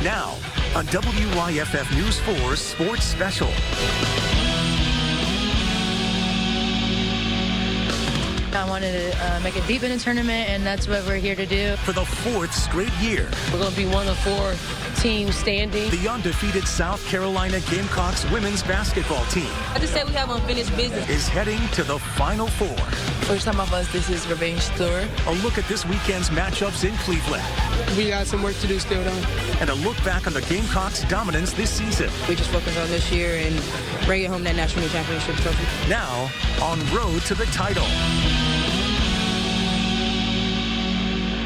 Now, on WYFF News 4's Sports Special. I wanted to make it deep in the tournament, and that's what we're here to do. For the 4th straight year, we're going to be one of 4 teams standing. The undefeated South Carolina Gamecocks women's basketball team, I just say we have unfinished business, is heading to the Final Four. For some of us, this is revenge tour. A look at this weekend's matchups in Cleveland. We got some work to do still, though. And a look back on the Gamecocks' dominance this season. We just focus on this year and bringing home that national championship trophy. Now, on road to the title.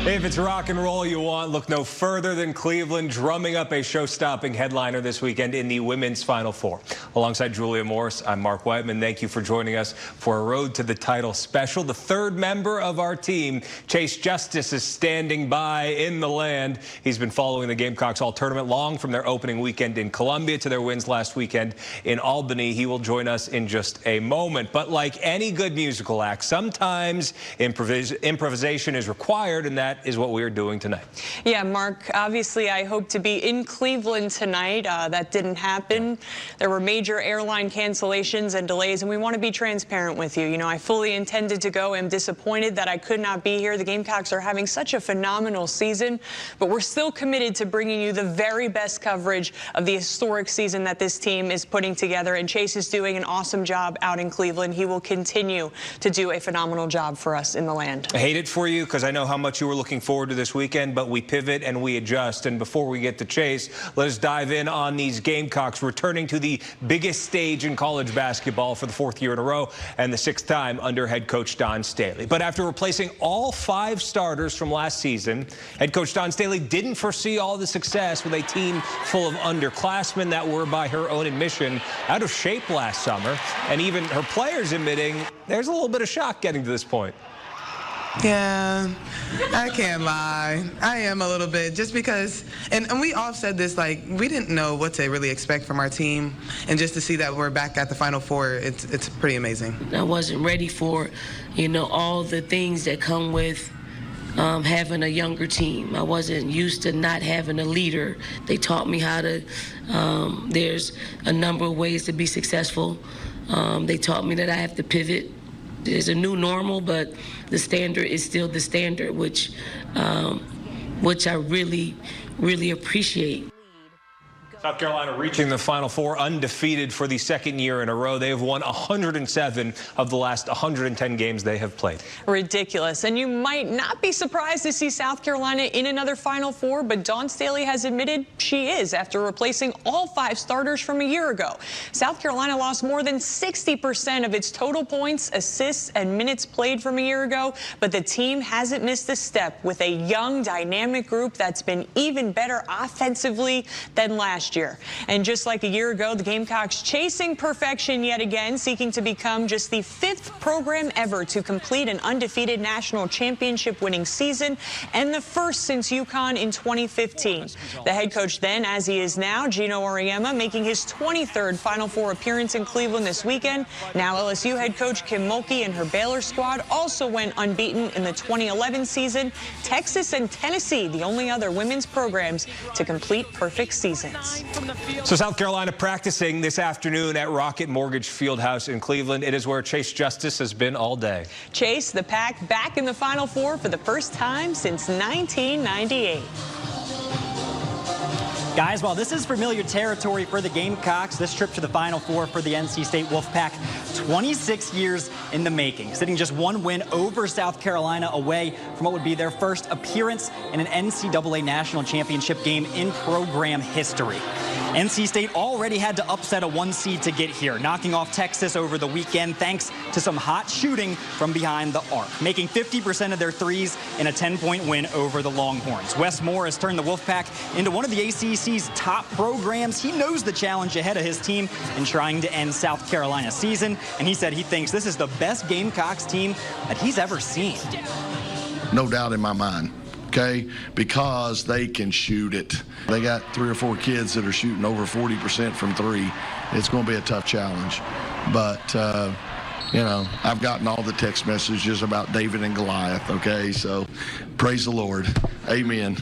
If it's rock and roll you want, look no further than Cleveland drumming up a show-stopping headliner this weekend in the women's Final Four. Alongside Julia Morris, I'm Mark Whiteman. Thank you for joining us for a Road to the Title special. The 3rd member of our team, Chase Justice, is standing by in the land. He's been following the Gamecocks all tournament long, from their opening weekend in Columbia to their wins last weekend in Albany. He will join us in just a moment. But like any good musical act, sometimes improvisation is required, and that is what we are doing tonight. Yeah, Mark, obviously I hope to be in Cleveland tonight. That didn't happen. There were major airline cancellations and delays, and we want to be transparent with you. You know, I fully intended to go. I'm disappointed that I could not be here. The Gamecocks are having such a phenomenal season, but we're still committed to bringing you the very best coverage of the historic season that this team is putting together, and Chase is doing an awesome job out in Cleveland. He will continue to do a phenomenal job for us in the land. I hate it for you because I know how much you were looking forward to this weekend, but we pivot and we adjust. And before we get to Chase, let us dive in on these Gamecocks returning to the biggest stage in college basketball for the 4th year in a row and the 6th time under head coach Dawn Staley. But after replacing all 5 starters from last season, head coach Dawn Staley didn't foresee all the success with a team full of underclassmen that were, by her own admission, out of shape last summer, and even her players admitting there's a little bit of shock getting to this point. Yeah, I can't lie. I am a little bit, just because, and we all said this, like, we didn't know what to really expect from our team, and just to see that we're back at the Final Four, it's pretty amazing. I wasn't ready for, you know, all the things that come with having a younger team. I wasn't used to not having a leader. They taught me how to, there's a number of ways to be successful. They taught me that I have to pivot. There's a new normal, but the standard is still the standard, which I really, really appreciate. South Carolina reaching the Final Four undefeated for the 2nd year in a row. They have won 107 of the last 110 games they have played. Ridiculous. And you might not be surprised to see South Carolina in another Final Four, but Dawn Staley has admitted she is after replacing all 5 starters from a year ago. South Carolina lost more than 60% of its total points, assists, and minutes played from a year ago, but the team hasn't missed a step with a young, dynamic group that's been even better offensively than last year. And just like a year ago, the Gamecocks chasing perfection yet again, seeking to become just the 5th program ever to complete an undefeated national championship winning season, and the 1st since UConn in 2015. The head coach then, as he is now, Gino Auriemma, making his 23rd Final Four appearance in Cleveland this weekend. Now LSU head coach Kim Mulkey and her Baylor squad also went unbeaten in the 2011 season. Texas and Tennessee, the only other women's programs to complete perfect seasons. So South Carolina practicing this afternoon at Rocket Mortgage Fieldhouse in Cleveland. It is where Chase Justice has been all day. Chase, the Pack back in the Final Four for the first time since 1998. Guys, while this is familiar territory for the Gamecocks, this trip to the Final Four for the NC State Wolfpack, 26 years in the making, sitting just 1 win over South Carolina away from what would be their first appearance in an NCAA national championship game in program history. NC State already had to upset a 1 seed to get here, knocking off Texas over the weekend thanks to some hot shooting from behind the arc, making 50% of their threes in a 10-point win over the Longhorns. Wes Moore has turned the Wolfpack into one of the ACC's top programs. He knows the challenge ahead of his team in trying to end South Carolina's season, and he said he thinks this is the best Gamecocks team that he's ever seen. No doubt in my mind. Okay, because they can shoot it. They got 3 or 4 kids that are shooting over 40% from 3. It's going to be a tough challenge. But, you know, I've gotten all the text messages about David and Goliath, okay? So praise the Lord. Amen.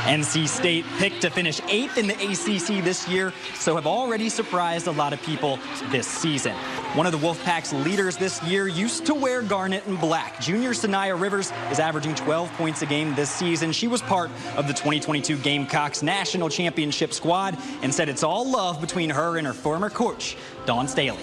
NC State picked to finish 8th in the ACC this year, so have already surprised a lot of people this season. One of the Wolfpack's leaders this year used to wear garnet and black. Junior Sanaya Rivers is averaging 12 points a game this season. She was part of the 2022 Gamecocks National Championship squad and said it's all love between her and her former coach, Dawn Staley.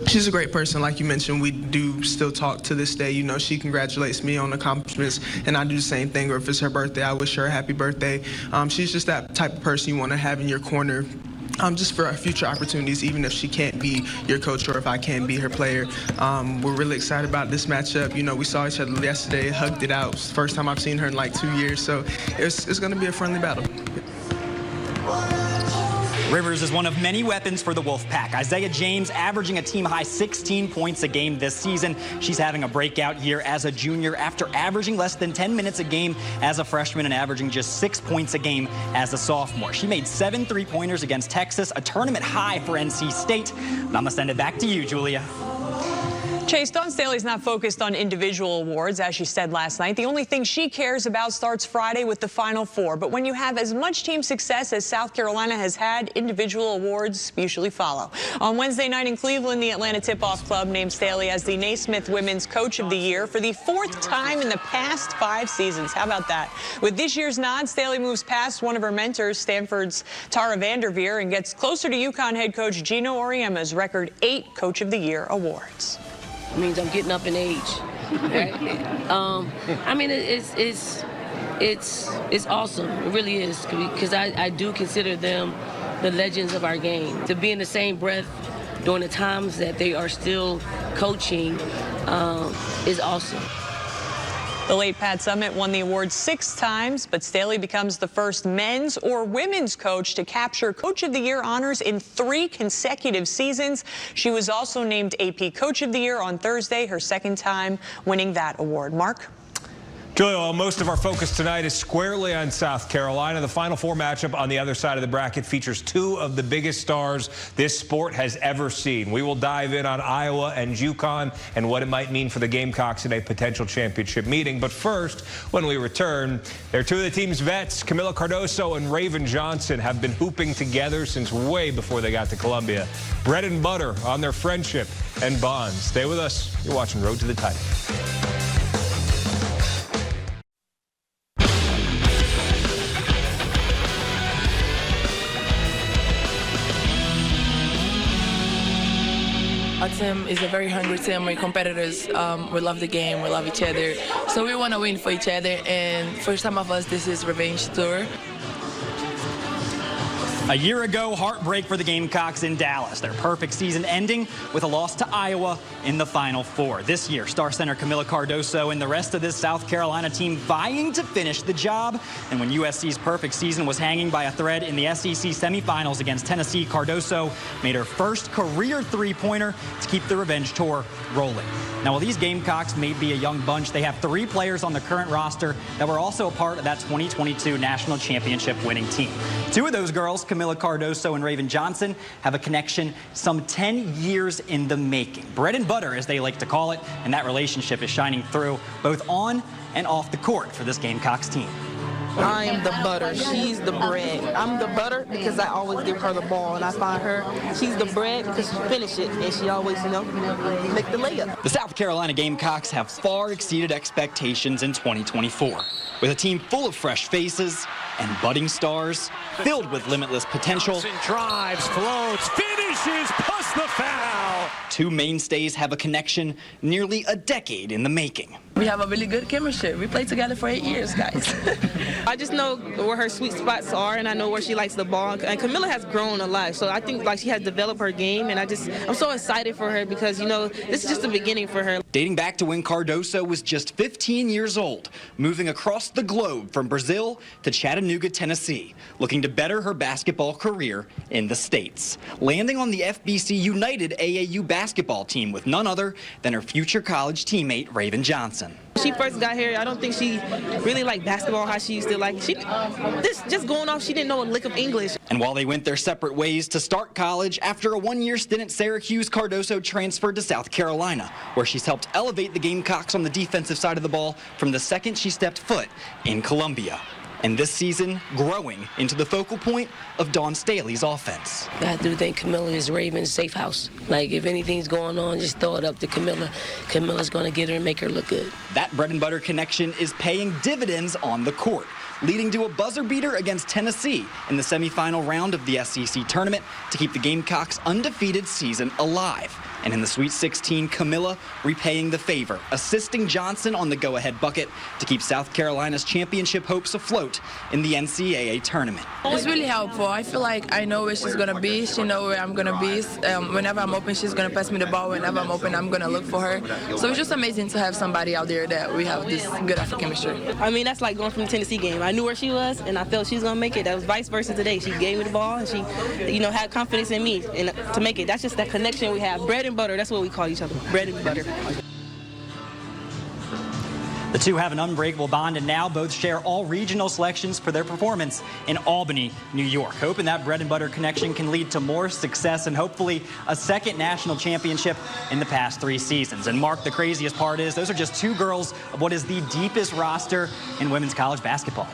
She's a great person, like you mentioned. We do still talk to this day. You know, she congratulates me on accomplishments, and I do the same thing. Or if it's her birthday, I wish her a happy birthday. She's just that type of person you want to have in your corner. Just for our future opportunities, even if she can't be your coach or if I can't be her player. We're really excited about this matchup. You know, we saw each other yesterday, hugged it out. It's the first time I've seen her in like 2 years, so it's going to be a friendly battle. Rivers is one of many weapons for the Wolfpack. Isaiah James averaging a team-high 16 points a game this season. She's having a breakout year as a junior after averaging less than 10 minutes a game as a freshman and averaging just 6 points a game as a sophomore. She made 7 3-pointers against Texas, a tournament high for NC State. And I'm going to send it back to you, Julia. Chase, Dawn Staley's not focused on individual awards, as she said last night. The only thing she cares about starts Friday with the Final Four. But when you have as much team success as South Carolina has had, individual awards usually follow. On Wednesday night in Cleveland, the Atlanta Tip-Off Club named Staley as the Naismith Women's Coach of the Year for the 4th time in the past 5 seasons. How about that? With this year's nod, Staley moves past one of her mentors, Stanford's Tara Vanderveer, and gets closer to UConn head coach Gino Auriemma's record 8 Coach of the Year awards. Means I'm getting up in age. Right? I mean, it's awesome. It really is, because I do consider them the legends of our game. To be in the same breath during the times that they are still coaching is awesome. The late Pat Summitt won the award 6 times, but Staley becomes the first men's or women's coach to capture Coach of the Year honors in 3 consecutive seasons. She was also named AP Coach of the Year on Thursday, her 2nd time winning that award. Mark? Julia, well, most of our focus tonight is squarely on South Carolina. The Final Four matchup on the other side of the bracket features 2 of the biggest stars this sport has ever seen. We will dive in on Iowa and UConn and what it might mean for the Gamecocks in a potential championship meeting. But first, when we return, they're 2 of the team's vets. Camila Cardoso and Raven Johnson have been hooping together since way before they got to Columbia. Bread and butter on their friendship and bonds. Stay with us. You're watching Road to the Title. Our team is a very hungry team. We're competitors. We love the game. We love each other. So we want to win for each other. And for some of us, this is revenge tour. A year ago, heartbreak for the Gamecocks in Dallas. Their perfect season ending with a loss to Iowa in the Final Four. This year, star center Camila Cardoso and the rest of this South Carolina team vying to finish the job. And when USC's perfect season was hanging by a thread in the SEC semifinals against Tennessee, Cardoso made her first career 3-pointer to keep the revenge tour rolling. Now, while these Gamecocks may be a young bunch, they have 3 players on the current roster that were also a part of that 2022 national championship winning team. 2 of those girls, Camila Cardoso and Raven Johnson, have a connection some 10 years in the making. Bread and butter, as they like to call it, and that relationship is shining through both on and off the court for this Gamecocks team. I am the butter. She's the bread. I'm the butter because I always give her the ball, and I find her. She's the bread because she finishes it, and she always, make the layup. The South Carolina Gamecocks have far exceeded expectations in 2024. With a team full of fresh faces and budding stars, filled with limitless potential. Drives, floats, finishes, plus the foul. 2 mainstays have a connection nearly a decade in the making. We have a really good chemistry. We played together for 8 years, guys. I just know where her sweet spots are, and I know where she likes the ball. And Camila has grown a lot, so I think she has developed her game, and I'm so excited for her because this is just the beginning for her. Dating back to when Cardoso was just 15 years old, moving across the globe from Brazil to Chattanooga, Tennessee, looking to better her basketball career in the States. Landing on the FBC united AAU basketball team with none other than her future college teammate, Raven Johnson. She first got here, I don't think she really liked basketball how she used to like. Just going off, she didn't know a lick of English. And while they went their separate ways to start college, after a one-year stint at Syracuse, Cardoso transferred to South Carolina, where she's helped elevate the Gamecocks on the defensive side of the ball from the second she stepped foot in Columbia. And this season, growing into the focal point of Dawn Staley's offense. I do think Camilla is Raven's safe house. Like, if anything's going on, just throw it up to Camilla. Camilla's going to get her and make her look good. That bread and butter connection is paying dividends on the court, leading to a buzzer beater against Tennessee in the semifinal round of the SEC tournament to keep the Gamecocks' undefeated season alive. And in the Sweet 16, Camilla repaying the favor, assisting Johnson on the go-ahead bucket to keep South Carolina's championship hopes afloat in the NCAA tournament. It's really helpful. I feel like I know where she's going to be. She knows where I'm going to be. Whenever I'm open, she's going to pass me the ball. Whenever I'm open, I'm going to look for her. So it's just amazing to have somebody out there that we have this good of a chemistry. I mean, that's like going from the Tennessee game. I knew where she was, and I felt she was going to make it. That was vice versa today. She gave me the ball, and she, had confidence in me and to make it. That's just that connection we have. Bread and butter, that's what we call each other, bread and butter. The two have an unbreakable bond, and now both share all regional selections for their performance in Albany, New York. Hoping that bread and butter connection can lead to more success and hopefully a second national championship in the past 3 seasons. And Mark, the craziest part is those are just 2 girls of what is the deepest roster in women's college basketball.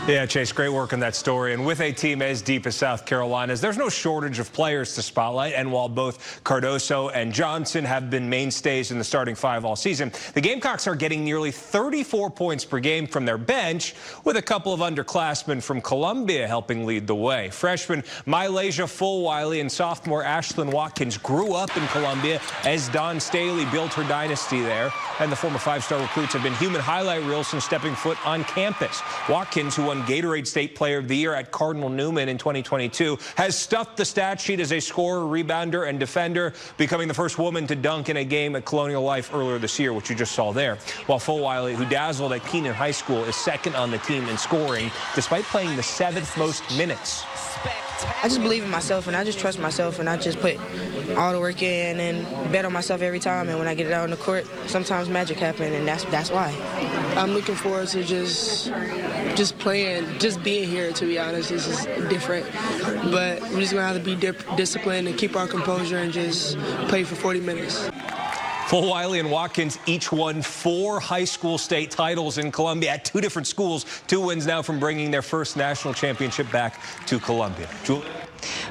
Yeah, Chase, great work on that story. And with a team as deep as South Carolina's, there's no shortage of players to spotlight. And while both Cardoso and Johnson have been mainstays in the starting 5 all season, the Gamecocks are getting nearly 34 points per game from their bench, with a couple of underclassmen from Columbia helping lead the way. Freshman Mylasia Fulwiley and sophomore Ashlyn Watkins grew up in Columbia as Dawn Staley built her dynasty there. And the former 5-star recruits have been human highlight reels since stepping foot on campus. Watkins, who won Gatorade State Player of the Year at Cardinal Newman in 2022, has stuffed the stat sheet as a scorer, rebounder, and defender, becoming the first woman to dunk in a game at Colonial Life earlier this year, which you just saw there. While Fulwiley, who dazzled at Keenan High School, is second on the team in scoring, despite playing the 7th most minutes. I just believe in myself, and I just trust myself, and I just put all the work in and bet on myself every time. And when I get it out on the court, sometimes magic happens, and that's why. I'm looking forward to just playing, just being here, to be honest. This is different. But we're just going to have to be disciplined and keep our composure and just play for 40 minutes. Fulwiley and Watkins each won 4 high school state titles in Columbia at 2 different schools. 2 wins now from bringing their first national championship back to Columbia. Julie?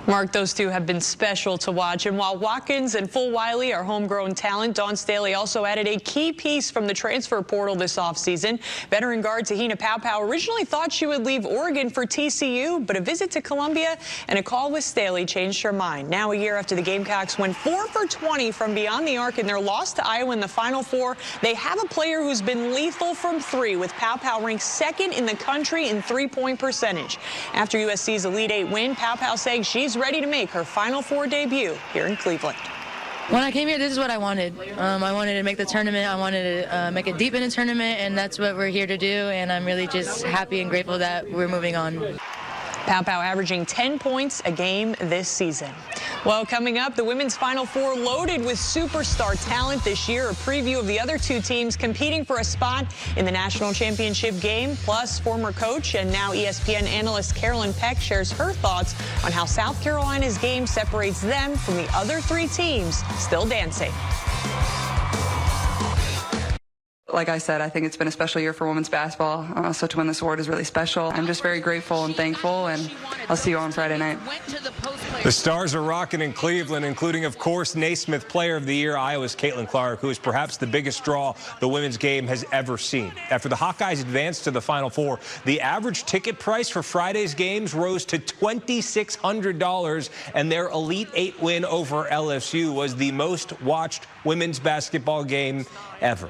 Mark, those two have been special to watch. And while Watkins and Fulwiley are homegrown talent, Dawn Staley also added a key piece from the transfer portal this offseason. Veteran guard Tahina Paopao originally thought she would leave Oregon for TCU, but a visit to Columbia and a call with Staley changed her mind. Now, a year after the Gamecocks went 4 for 20 from beyond the arc in their loss to Iowa in the Final Four, they have a player who's been lethal from 3, with Paopao ranked 2nd in the country in 3-point percentage. After USC's Elite 8 win, Paopao saying she's ready to make her Final Four debut here in Cleveland. When I came here, this is what I wanted. I wanted to make the tournament. I wanted to make it deep in the tournament, and that's what we're here to do. And I'm really just happy and grateful that we're moving on. Paopao averaging 10 points a game this season. Well, coming up, the women's Final Four loaded with superstar talent this year. A preview of the other 2 teams competing for a spot in the national championship game. Plus, former coach and now ESPN analyst Carolyn Peck shares her thoughts on how South Carolina's game separates them from the other 3 teams still dancing. Like I said, I think it's been a special year for women's basketball. So to win this award is really special. I'm just very grateful and thankful, and I'll see you on Friday night. The Stars are rocking in Cleveland, including, of course, Naismith Player of the Year, Iowa's Caitlin Clark, who is perhaps the biggest draw the women's game has ever seen. After the Hawkeyes advanced to the Final Four, the average ticket price for Friday's games rose to $2,600, and their Elite 8 win over LSU was the most watched women's basketball game ever.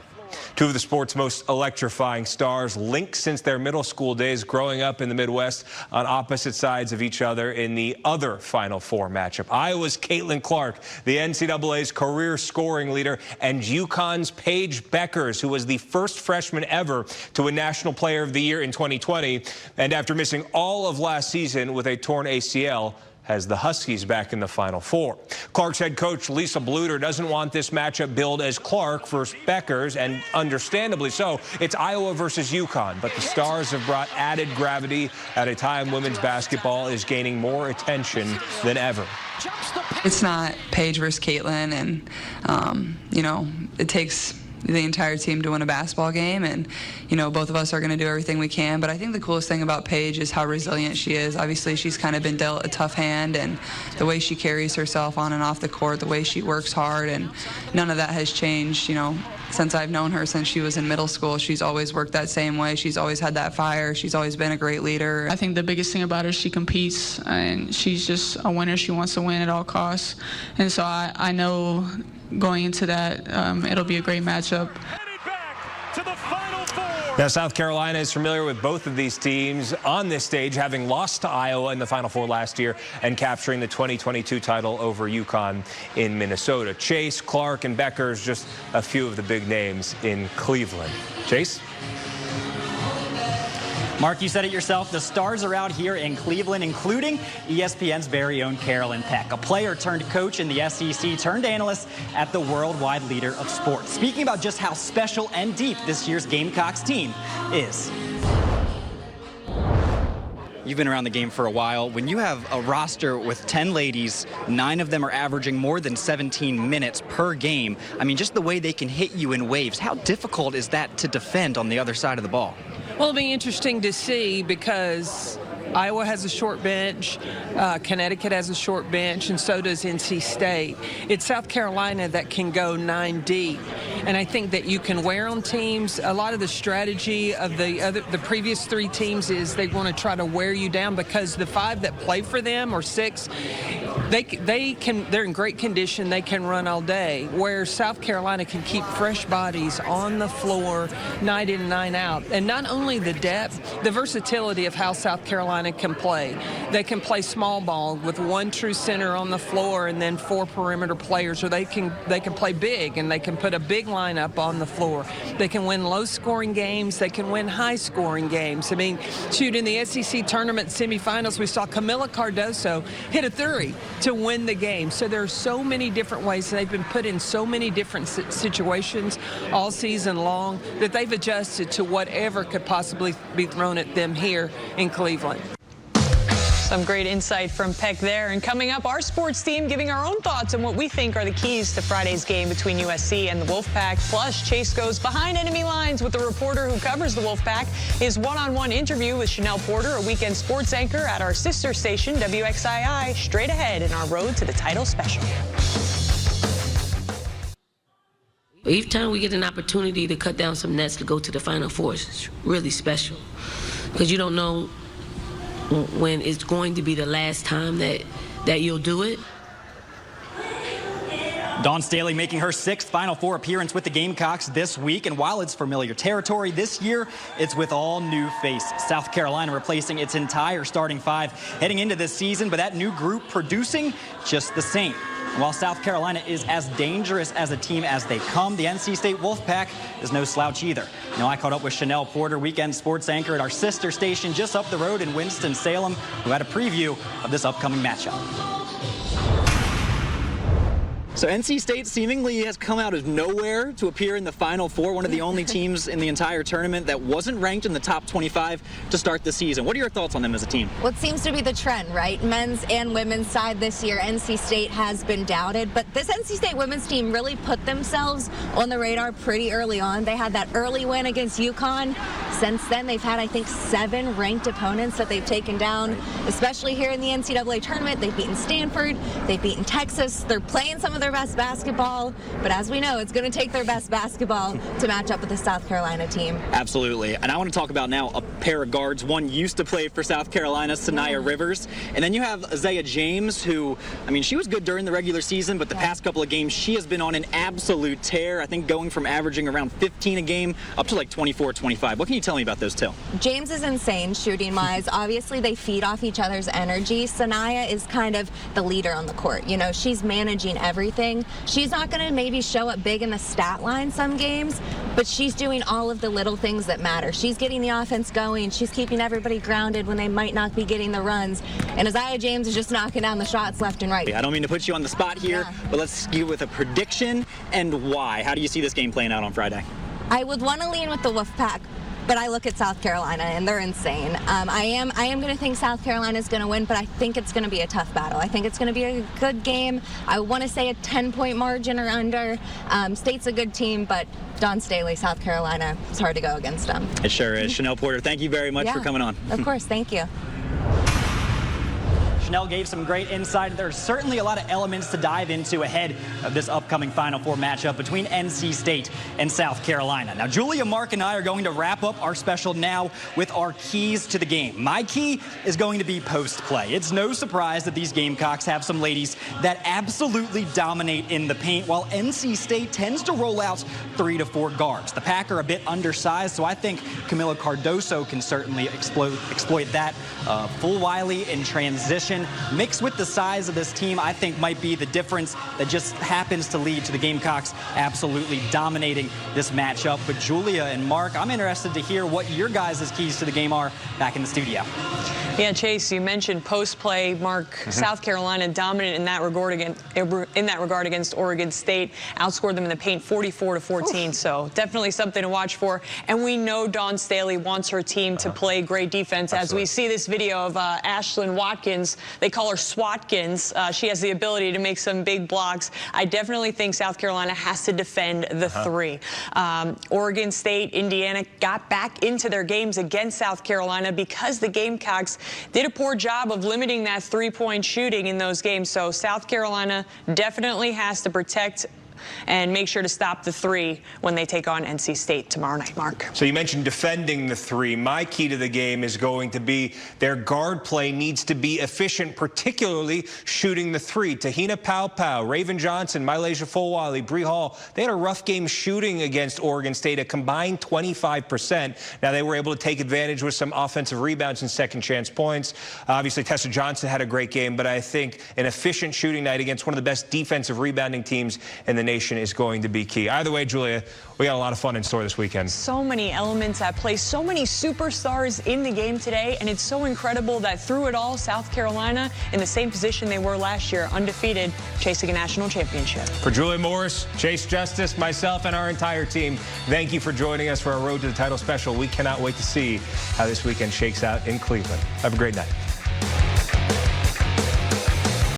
2 of the sport's most electrifying stars linked since their middle school days, growing up in the Midwest on opposite sides of each other in the other Final Four matchup. Iowa's Caitlin Clark, the NCAA's career scoring leader, and UConn's Paige Beckers, who was the first freshman ever to win National Player of the Year in 2020. And after missing all of last season with a torn ACL, has the Huskies back in the Final Four. Clark's head coach Lisa Bluter doesn't want this matchup billed as Clark versus Beckers, and understandably so. It's Iowa versus UConn, but the Stars have brought added gravity at a time women's basketball is gaining more attention than ever. It's not Paige versus Caitlin, and, you know, it takes the entire team to win a basketball game, and you know, both of us are going to do everything we can. But I think the coolest thing about Paige is how resilient she is. Obviously, she's kind of been dealt a tough hand, and the way she carries herself on and off the court, the way she works hard, and none of that has changed, you know, since I've known her since she was in middle school. She's always worked that same way. She's always had that fire. She's always been a great leader. I think the biggest thing about her is she competes, and she's just a winner. She wants to win at all costs, and so I know going into that, it'll be a great matchup. Now, South Carolina is familiar with both of these teams on this stage, having lost to Iowa in the Final Four last year and capturing the 2022 title over UConn in Minnesota. Chase, Clark, and Beckers, just a few of the big names in Cleveland. Chase? Mark, you said it yourself. The Stars are out here in Cleveland, including ESPN's very own Carolyn Peck, a player turned coach in the SEC turned analyst at the worldwide leader of sports. Speaking about just how special and deep this year's Gamecocks team is. You've been around the game for a while. When you have a roster with 10 ladies, 9 of them are averaging more than 17 minutes per game. I mean, just the way they can hit you in waves. How difficult is that to defend on the other side of the ball? Well, it'll be interesting to see because Iowa has a short bench, Connecticut has a short bench, and so does NC State. It's South Carolina that can go 9 deep, and I think that you can wear on teams. A lot of the strategy of the previous 3 teams is they want to try to wear you down because the 5 that play for them, or 6, they're in great condition. They can run all day, where South Carolina can keep fresh bodies on the floor night in and night out. And not only the depth, the versatility of how South Carolina can play. They can play small ball with 1 true center on the floor and then 4 perimeter players, or they can play big and they can put a big lineup on the floor. They can win low-scoring games. They can win high-scoring games. I mean, shoot, in the SEC tournament semifinals, we saw Camila Cardoso hit a 3 to win the game. So there are so many different ways, and they've been put in so many different situations all season long that they've adjusted to whatever could possibly be thrown at them here in Cleveland. Some great insight from Peck there. And coming up, our sports team giving our own thoughts on what we think are the keys to Friday's game between USC and the Wolfpack. Plus, Chase goes behind enemy lines with the reporter who covers the Wolfpack. His one-on-one interview with Chanel Porter, a weekend sports anchor at our sister station, WXII, straight ahead in our road to the title special. Each time we get an opportunity to cut down some nets to go to the Final Four, it's really special because you don't know when it's going to be the last time that you'll do it. Dawn Staley making her 6th Final Four appearance with the Gamecocks this week, and while it's familiar territory, this year it's with all new faces. South Carolina replacing its entire starting 5 heading into this season, but that new group producing just the same. While South Carolina is as dangerous as a team as they come, the NC State Wolfpack is no slouch either. Now, I caught up with Chanel Porter, weekend sports anchor at our sister station just up the road in Winston-Salem, who had a preview of this upcoming matchup. So NC State seemingly has come out of nowhere to appear in the Final Four, one of the only teams in the entire tournament that wasn't ranked in the top 25 to start the season. What are your thoughts on them as a team? What seems to be the trend, right? Men's and women's side this year, NC State has been doubted, but this NC State women's team really put themselves on the radar pretty early on. They had that early win against UConn. Since then, they've had, I think, 7 ranked opponents that they've taken down, especially here in the NCAA tournament. They've beaten Stanford, they've beaten Texas. They're playing some of their best basketball, but as we know, it's going to take their best basketball to match up with the South Carolina team. Absolutely. And I want to talk about now a pair of guards. One used to play for South Carolina, Sanaya Rivers. And then you have Isaiah James, who, I mean, she was good during the regular season, but the past couple of games, she has been on an absolute tear. I think going from averaging around 15 a game up to like 24, 25. What can you tell me about those two? James is insane shooting-wise. Obviously, they feed off each other's energy. Sanaya is kind of the leader on the court. You know, she's managing everything. everything. She's not going to maybe show up big in the stat line some games, but she's doing all of the little things that matter. She's getting the offense going. She's keeping everybody grounded when they might not be getting the runs. And Isaiah James is just knocking down the shots left and right. I don't mean to put you on the spot here, but let's get with a prediction and why. How do you see this game playing out on Friday? I would want to lean with the WYFF, but I look at South Carolina and they're insane. I am going to think South Carolina is going to win, but I think it's going to be a tough battle. I think it's going to be a good game. I want to say a 10-point margin or under. State's a good team, but Dawn Staley, South Carolina, it's hard to go against them. It sure is. Chanel Porter, thank you very much for coming on. Of course, thank you. Chanel gave some great insight. There's certainly a lot of elements to dive into ahead of this upcoming Final Four matchup between NC State and South Carolina. Now, Julia, Mark, and I are going to wrap up our special now with our keys to the game. My key is going to be post play. It's no surprise that these Gamecocks have some ladies that absolutely dominate in the paint, while NC State tends to roll out 3 to 4 guards. The Pack are a bit undersized, so I think Camila Cardoso can certainly exploit that. Full Wiley in transition, mixed with the size of this team, I think might be the difference that just happens to lead to the Gamecocks absolutely dominating this matchup. But Julia and Mark, I'm interested to hear what your guys' keys to the game are back in the studio. Yeah, Chase, you mentioned post play. Mark, South Carolina dominant in that regard against Oregon State, outscored them in the paint 44-14. So definitely something to watch for. And we know Dawn Staley wants her team to play great defense. As we see this video of Ashlyn Watkins, they call her Swatkins. She has the ability to make some big blocks. I definitely think South Carolina has to defend the 3. Oregon State, Indiana got back into their games against South Carolina because the Gamecocks did a poor job of limiting that 3-point shooting in those games. So South Carolina definitely has to protect and make sure to stop the 3 when they take on NC State tomorrow night. Mark. So you mentioned defending the 3. My key to the game is going to be their guard play needs to be efficient, particularly shooting the 3. Tahina Pau, Raven Johnson, Mylasia Fulwiley, Bree Hall, they had a rough game shooting against Oregon State, a combined 25%. Now, they were able to take advantage with some offensive rebounds and second chance points. Obviously, Tessa Johnson had a great game, but I think an efficient shooting night against one of the best defensive rebounding teams in the nation is going to be key. Either way, Julia, we got a lot of fun in store this weekend. So many elements at play, so many superstars in the game today, and it's so incredible that through it all, South Carolina in the same position they were last year, undefeated, chasing a national championship. For Julia Morris, Chase Justice, myself, and our entire team, thank you for joining us for our Road to the Title special. We cannot wait to see how this weekend shakes out in Cleveland. Have a great night.